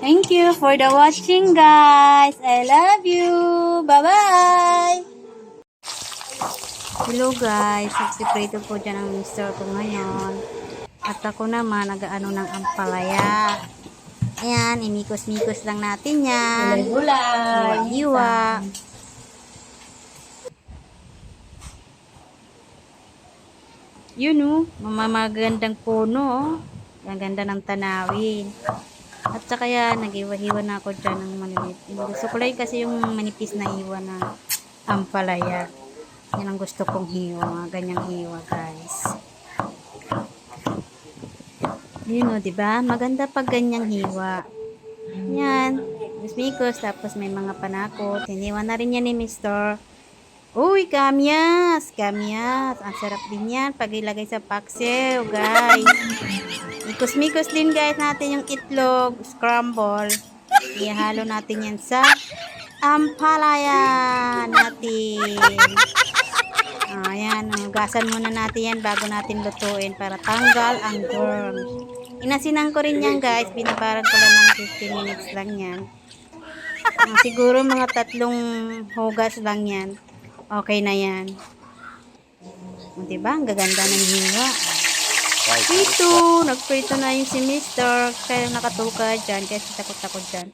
Thank you for the watching, guys. I love you. Bye-bye. Hello, guys. Nagsiprito po dyan ang mister ko ngayon. At ako naman, nag-ano ng ampalaya. Ayan, imikos-mikos lang natin yan. Gulay-gulay. Hiwa-hiwa. Yun o, magandang puno o. Ang ganda ng tanawin. At saka yan, nag-iwa-hiwa na ako dyan ng maliliit. Gusto ko lang kasi yung manipis na hiwa ng ampalaya. Yan ang gusto kong hiwa. Ganyang hiwa, guys. Yun o, diba? Maganda pag ganyang hiwa. Yan. Mikos, tapos may mga panakot. Hiniwa na rin yan ni Mr. Uy, kamyas! Kamyas! Ang sarap din yan pag ilagay sa paksiw, guys. Mikos-mikos din, guys, natin yung itlog, scramble. Ihalo natin yan sa ampalaya natin. Ayan, hugasan muna natin yan bago natin lutuin para tanggal ang germs. Inasinan ko rin yan, guys. Binabarag ko lang ng 15 minutes lang yan. Siguro mga 3 hugas lang yan. Okay na yan. Diba? Ang gaganda ng hiwa. Ito, nagprito na yung si Mr. Kaya nakatuka dyan. Kasi takot-takot dyan.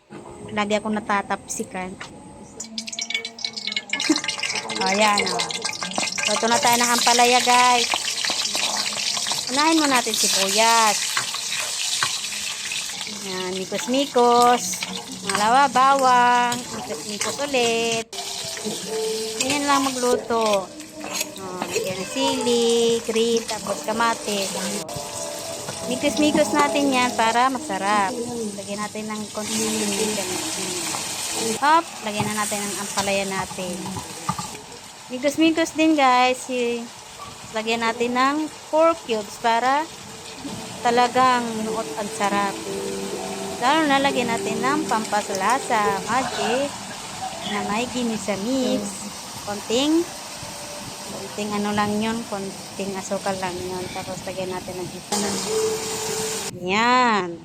Lagi akong natatapsikan. Ayan, o. Luto na tayo ng ampalaya, guys. Unahin mo natin sibuyas. Ayan, mikos-mikos. Malawa, bawang. Mikos-mikos ulit. Ganyan lang magluto. Lagyan ng sili, green, tapos kamatis. Mikos-mikos natin yan para masarap. Lagyan natin ng konting hop, lagyan na natin ng ampalaya natin. Mikos-mikos din, guys. Lagyan natin ng 4 cubes para talagang nuot ang sarap. Lalo na lagyan natin ng pampasalasa, magic, na may ginisa-mix. Konting ano lang yun, konting asukal lang yun. Tapos lagyan natin ng ito. Yan.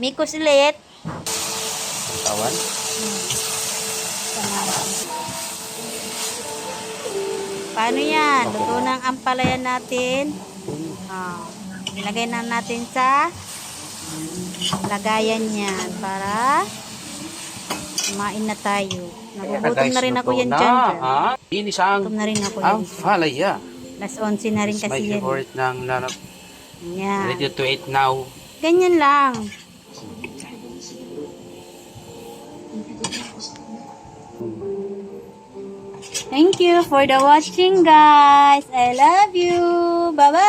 Mikos ulit. Tawan? Paano yan? Luto ng ampalaya natin. Ilagay na natin sa lagayan yan para kumain na tayo. Nagugutom na rin ako yan dyan. Ini sang Gutom na rin ako yan. ampalaya. Las 11 na rin My kasi yan. favorite ng lanap. Yan. Ready to eat now. Ganyan lang. Thank you for the watching, guys. I love you. Bye-bye.